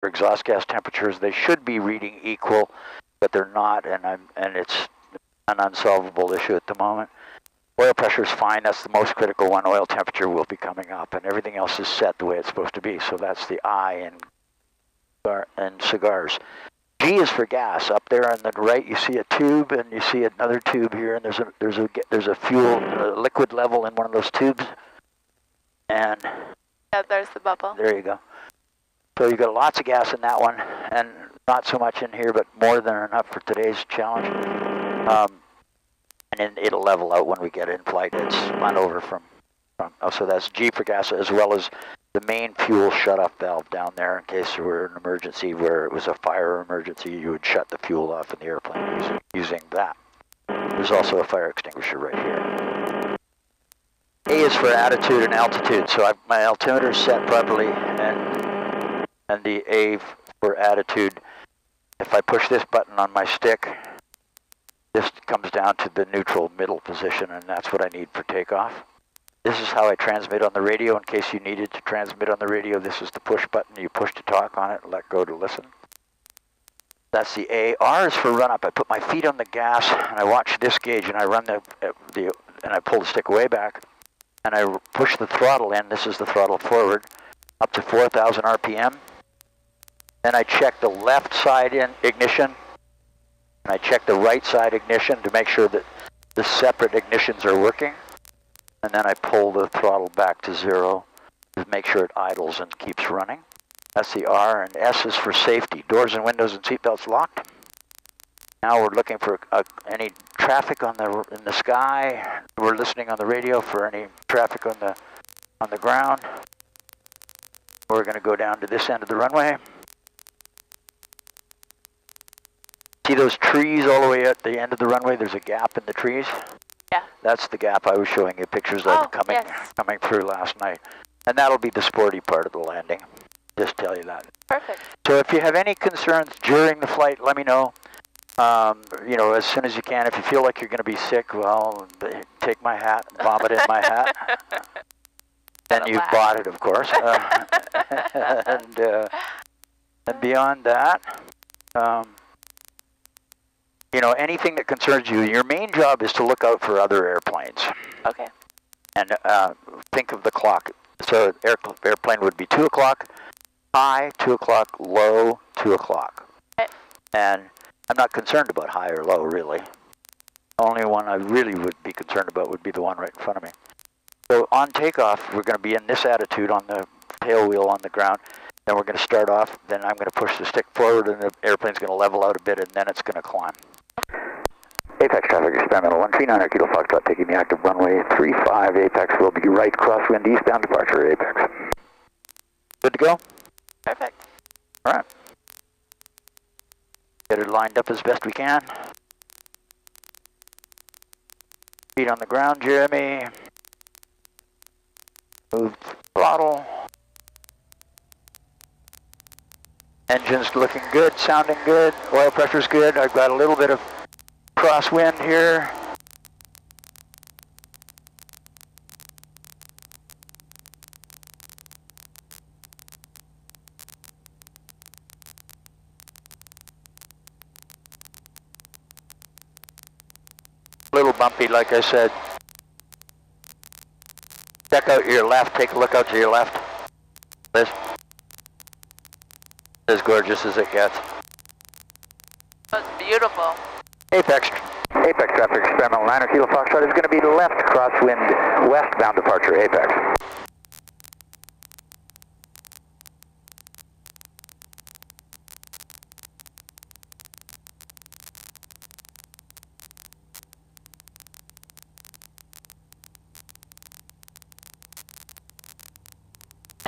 for exhaust gas temperatures. They should be reading equal, but they're not, and it's an unsolvable issue at the moment. Oil pressure is fine. That's the most critical one. Oil temperature will be coming up, and everything else is set the way it's supposed to be. So that's the I in cigars. G is for gas. Up there on the right, you see a tube, and you see another tube here, and there's a fuel liquid level in one of those tubes. And yeah, there's the bubble. There you go. So you've got lots of gas in that one, and not so much in here, but more than enough for today's challenge. And then it'll level out when we get in flight. It's spun over from so that's G for gas, as well as the main fuel shut-off valve down there in case there were an emergency where it was a fire emergency. You would shut the fuel off in the airplane using that. There's also a fire extinguisher right here. A is for attitude and altitude. So my altimeter is set properly, and the A for attitude. If I push this button on my stick, this comes down to the neutral middle position, and that's what I need for takeoff. This is how I transmit on the radio in case you needed to transmit on the radio. This is the push button. You push to talk on it, let go to listen. That's the A. R is for run up. I put my feet on the gas, and I watch this gauge, and I run and I pull the stick way back, and I push the throttle in. This is the throttle forward, up to 4,000 RPM. Then I check the left side in ignition, and I check the right side ignition to make sure that the separate ignitions are working. And then I pull the throttle back to 0 to make sure it idles and keeps running. That's the R, and S is for safety. Doors and windows and seatbelts locked. Now we're looking for any traffic in the sky. We're listening on the radio for any traffic on the ground. We're going to go down to this end of the runway. See those trees all the way at the end of the runway? There's a gap in the trees. Yeah. That's the gap I was showing you pictures of coming through last night. And that'll be the sporty part of the landing. Just tell you that. Perfect. So if you have any concerns during the flight, let me know. As soon as you can. If you feel like you're going to be sick, well, take my hat and vomit in my hat. Then you've bought it, of course. And beyond that, anything that concerns you, your main job is to look out for other airplanes. Okay. And think of the clock. So airplane would be 2 o'clock, high, 2 o'clock, low, 2 o'clock. Okay. And I'm not concerned about high or low, really. The only one I really would be concerned about would be the one right in front of me. So on takeoff, we're going to be in this attitude on the tail wheel on the ground. Then we're going to start off, then I'm going to push the stick forward, and the airplane's going to level out a bit, and then it's going to climb. Apex traffic, experimental 139 Kilo Foxtrot, taking the active runway 35. Apex will be right crosswind eastbound departure, Apex. Good to go? Perfect. All right. Get it lined up as best we can. Feet on the ground, Jeremy. Move throttle. Engine's looking good, sounding good. Oil pressure's good. I've got a little bit of crosswind here. A little bumpy, like I said. Check out your left. Take a look out to your left. Liz. As gorgeous as it gets. That's beautiful. Apex traffic, experimental 9 Kilo Foxtrot is going to be left crosswind westbound departure, Apex.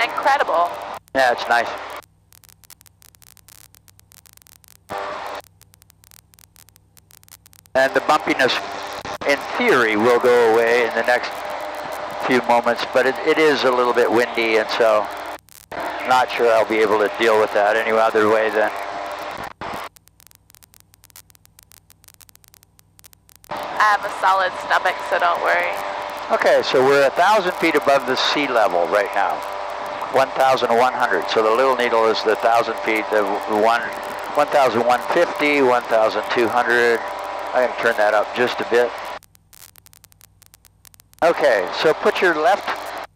Incredible. Yeah, it's nice. And the bumpiness, in theory, will go away in the next few moments, but it is a little bit windy, and so not sure I'll be able to deal with that any other way than. I have a solid stomach, so don't worry. Okay, so we're 1,000 feet above the sea level right now. 1,100. So the little needle is the 1,000 feet, the 1,150, 1,200. I'm going to turn that up just a bit. Okay, so put your left,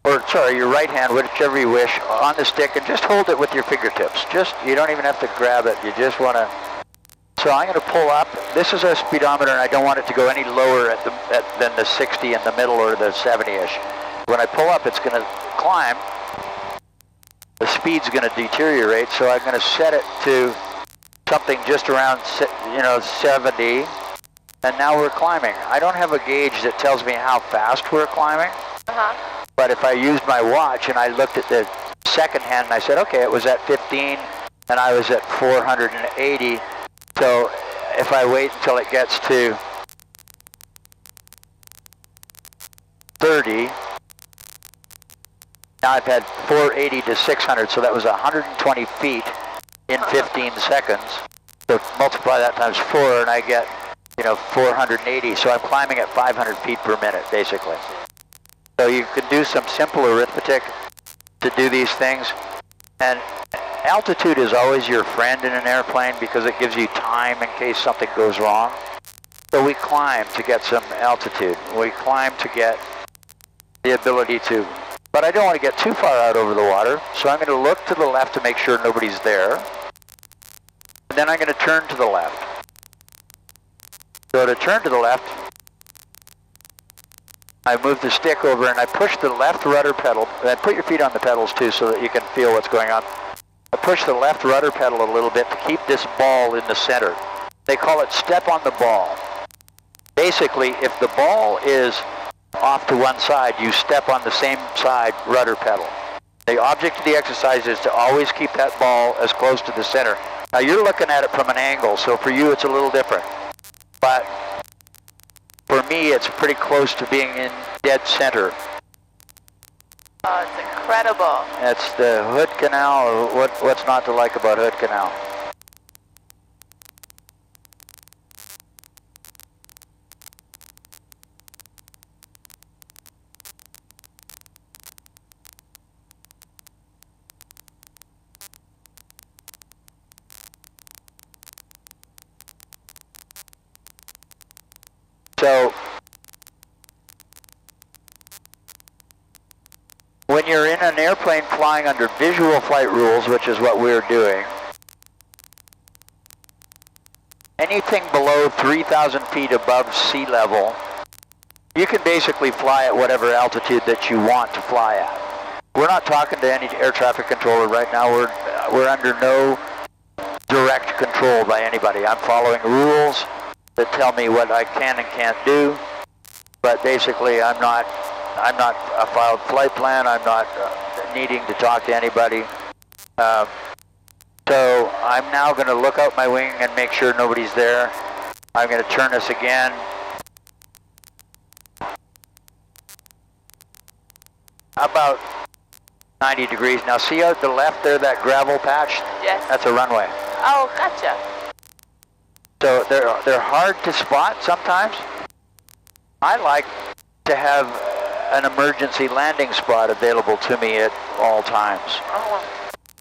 or sorry, your right hand, whichever you wish, on the stick and just hold it with your fingertips. You don't even have to grab it, you just want to. So I'm going to pull up. This is a speedometer and I don't want it to go any lower than the 60 in the middle or the 70-ish. When I pull up, it's going to climb. The speed's going to deteriorate, so I'm going to set it to something just around 70. And now we're climbing. I don't have a gauge that tells me how fast we're climbing. But if I used my watch and I looked at the second hand and I said, okay, it was at 15 and I was at 480. So if I wait until it gets to 30, now I've had 480 to 600, so that was 120 feet in 15 seconds. So multiply that times 4 and I get 480, so I'm climbing at 500 feet per minute, basically. So you can do some simple arithmetic to do these things, and altitude is always your friend in an airplane because it gives you time in case something goes wrong. So we climb to get some altitude. We climb to get the ability to, but I don't want to get too far out over the water, so I'm going to look to the left to make sure nobody's there, and then I'm going to turn to the left. So to turn to the left, I move the stick over and I push the left rudder pedal, and put your feet on the pedals too so that you can feel what's going on. I push the left rudder pedal a little bit to keep this ball in the center. They call it step on the ball. Basically, if the ball is off to one side, you step on the same side rudder pedal. The object of the exercise is to always keep that ball as close to the center. Now you're looking at it from an angle, so for you it's a little different. But for me, it's pretty close to being in dead center. Oh, it's incredible. It's the Hood Canal. What's not to like about Hood Canal? So when you're in an airplane flying under visual flight rules, which is what we're doing, anything below 3,000 feet above sea level, you can basically fly at whatever altitude that you want to fly at. We're not talking to any air traffic controller right now. We're under no direct control by anybody. I'm following rules that tell me what I can and can't do, but basically I'm not a filed flight plan. I'm not needing to talk to anybody. So I'm now going to look out my wing and make sure nobody's there. I'm going to turn this again. About 90 degrees. Now see out the left there, that gravel patch? Yes. That's a runway. Oh, gotcha. So they're hard to spot sometimes. I like to have an emergency landing spot available to me at all times. Oh.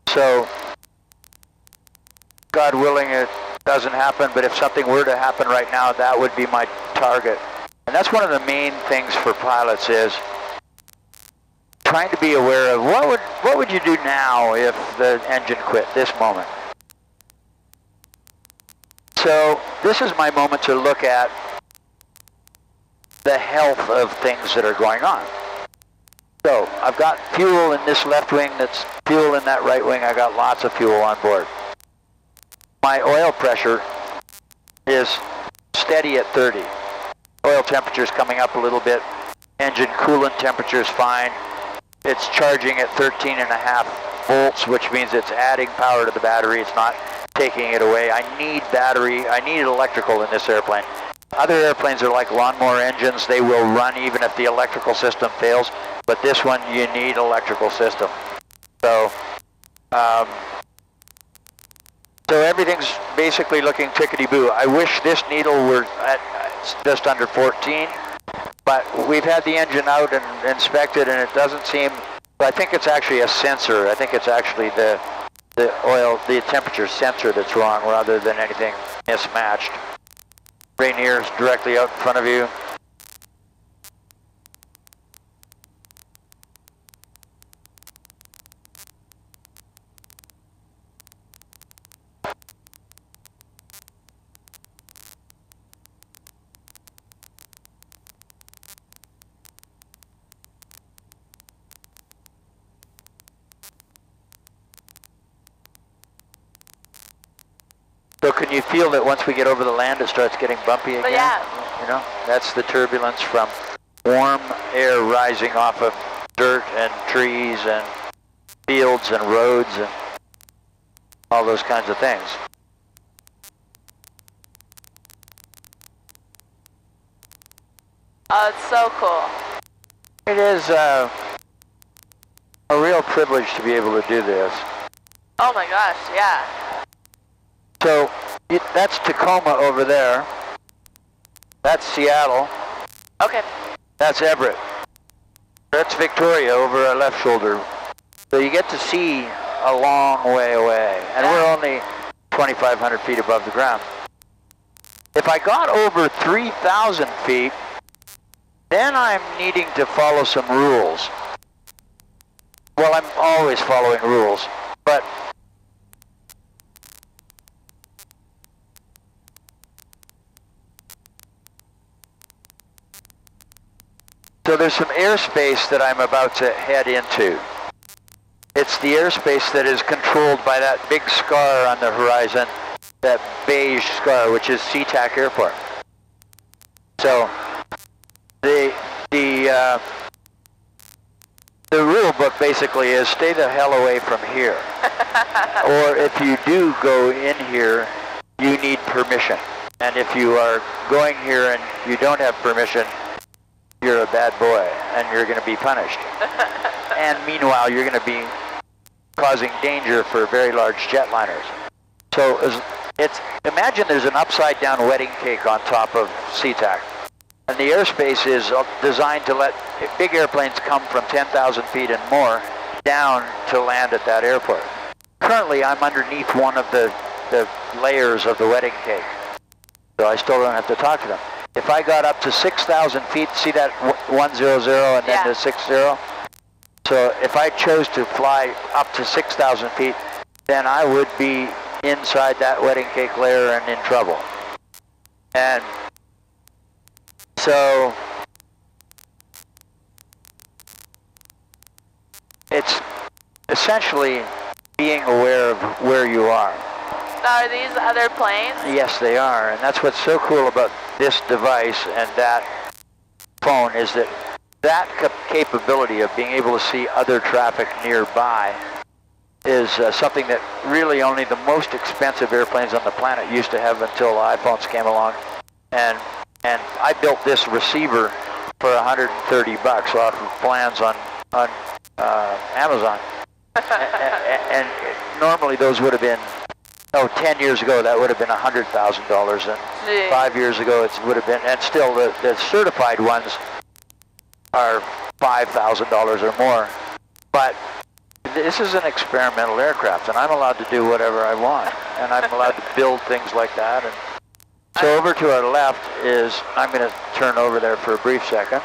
So, God willing, it doesn't happen, but if something were to happen right now, that would be my target. And that's one of the main things for pilots is trying to be aware of what would you do now if the engine quit this moment. So this is my moment to look at the health of things that are going on. So I've got fuel in this left wing, that's fuel in that right wing. I got lots of fuel on board. My oil pressure is steady at 30. Oil temperature is coming up a little bit. Engine coolant temperature is fine. It's charging at 13.5 volts, which means it's adding power to the battery. It's not taking it away. I need battery. I need electrical in this airplane. Other airplanes are like lawnmower engines. They will run even if the electrical system fails. But this one, you need electrical system. So, so everything's basically looking tickety-boo. I wish this needle were at just under 14. But we've had the engine out and inspected, and it doesn't seem I think it's actually a sensor. I think it's actually the temperature sensor that's wrong rather than anything mismatched. Rainier's directly out in front of you. So can you feel that once we get over the land, it starts getting bumpy again? Yeah. You know, that's the turbulence from warm air rising off of dirt and trees and fields and roads and all those kinds of things. Oh, it's so cool. It is a real privilege to be able to do this. Oh my gosh, yeah. So that's Tacoma over there. That's Seattle. Okay. That's Everett. That's Victoria over our left shoulder. So you get to see a long way away. And we're only 2,500 feet above the ground. If I got over 3,000 feet, then I'm needing to follow some rules. Well, I'm always following rules, but so there's some airspace that I'm about to head into. It's the airspace that is controlled by that big scar on the horizon, that beige scar, which is SeaTac Airpark. So the rule book basically is stay the hell away from here. Or if you do go in here, you need permission. And if you are going here and you don't have permission, you're a bad boy and you're going to be punished. And meanwhile, you're going to be causing danger for very large jetliners. So imagine there's an upside down wedding cake on top of SeaTac. And the airspace is designed to let big airplanes come from 10,000 feet and more down to land at that airport. Currently, I'm underneath one of the layers of the wedding cake, so I still don't have to talk to them. If I got up to 6,000 feet, see that 100 and then the 60? So if I chose to fly up to 6,000 feet, then I would be inside that wedding cake layer and in trouble. And so it's essentially being aware of where you are. Now, are these other planes? Yes, they are, and that's what's so cool about this device and that phone is that capability of being able to see other traffic nearby is something that really only the most expensive airplanes on the planet used to have until iPhones came along. And I built this receiver for $130 off of plans on Amazon. and normally those would have been, 10 years ago that would have been $100,000, and 5 years ago it would have been, and still the certified ones are $5,000 or more. But this is an experimental aircraft, and I'm allowed to do whatever I want, and I'm allowed to build things like that. And so over to our left is, I'm going to turn over there for a brief second.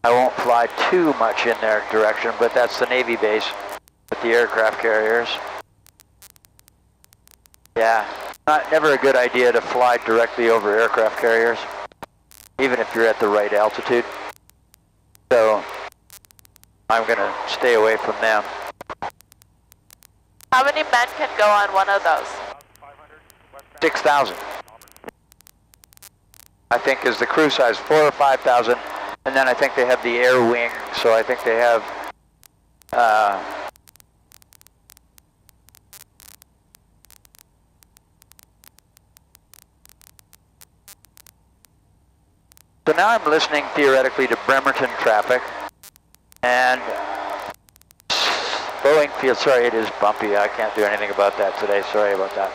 I won't fly too much in their direction, but that's the Navy base with the aircraft carriers. Yeah, never a good idea to fly directly over aircraft carriers, even if you're at the right altitude. So I'm going to stay away from them. How many men can go on one of those? 6,000. I think is the crew size, 4,000 or 5,000, and then I think they have the air wing, so I think they have so now I'm listening theoretically to Bremerton traffic, and Boeing Field, sorry it is bumpy, I can't do anything about that today, sorry about that.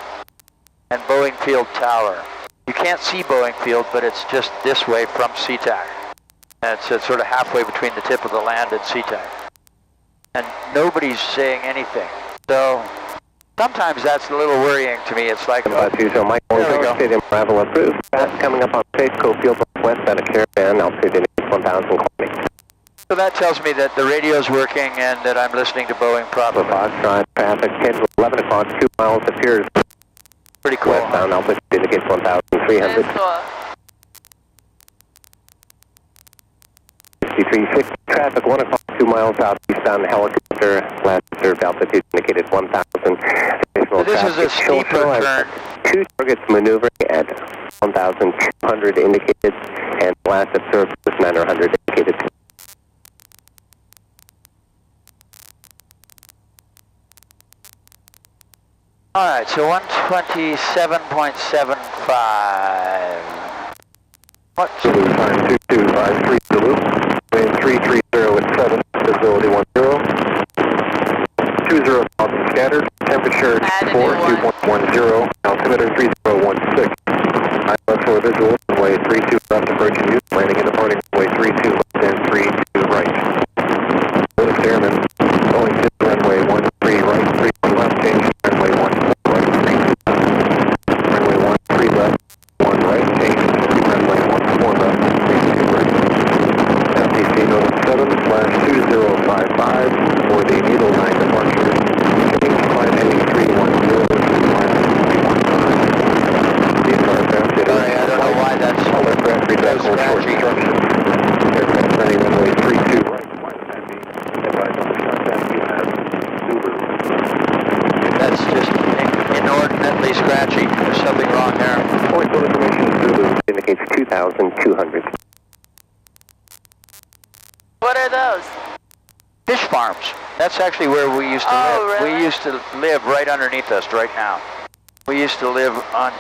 And Boeing Field Tower. You can't see Boeing Field, but it's just this way from SeaTac. And it's sort of halfway between the tip of the land and SeaTac. and nobody's saying anything. So sometimes that's a little worrying to me. It's like, Mike, there we go. Stadium arrival approved. Fast coming up on Space Coast Field Northwest out of Caravan, altitude in 1020. so that tells me that the radio's working and that I'm listening to Boeing properly. Foxtrot traffic 10 to 11 o'clock, 2 miles appears. Pretty cool. Westbound altitude indicates 1,300. That's cool. 6360 traffic 1 o'clock, 2 miles out eastbound helicopter. Last observed altitude indicated 1,000. So this is a steeper turn. 2 targets maneuvering at 1,200 indicated, and last observed was 900 indicated. All right, so 127.75. What? 2253 Zulu, wind 330 at 7, visibility 10. 20 thousand scattered, temperature 2.10, altimeter 3016. ILS for visual, runway 32 left approaching you, landing and departing runway 32 left and 32 right. Notice airman, Boeing 6 runway 13 right, 31 left, change runway 14 right, 32 left. Runway 13 left, 1 right, change runway 14 left, 32 right. FTC notice 7/2055 for the Needle 9 departure. Change flight heading 310 to flight 319. These are aircraft Sorry, I don't know why that's all aircraft return for short instruction. Aircraft running runway 32 right, flight attendee. Advise on the contact you have Uber. That's just inordinately scratchy. There's something wrong there. Point code information Zulu indicates 2,200. What are those? Fish farms. That's actually where we used to live. Really? We used to live right underneath us right now. We used to live on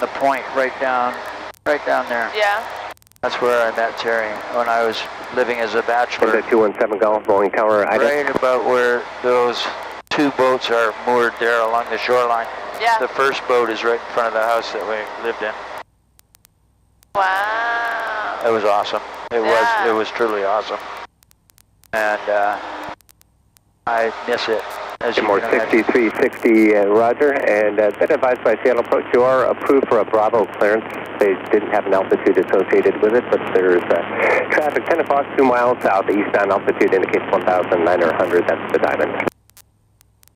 the point right down there. Yeah. That's where I met Terry when I was living as a bachelor. 217 Golf, Boeing Tower, Right about where those 2 boats are moored there along the shoreline. Yeah. The first boat is right in front of the house that we lived in. Wow. It was awesome. It was truly awesome. And I miss it, as you more can imagine. 6360, Roger, and been advised by Seattle Approach, you are approved for a Bravo clearance. They didn't have an altitude associated with it, but there's traffic 10 o'clock, 2 miles south, eastbound altitude indicates 1,900, that's the Diamond.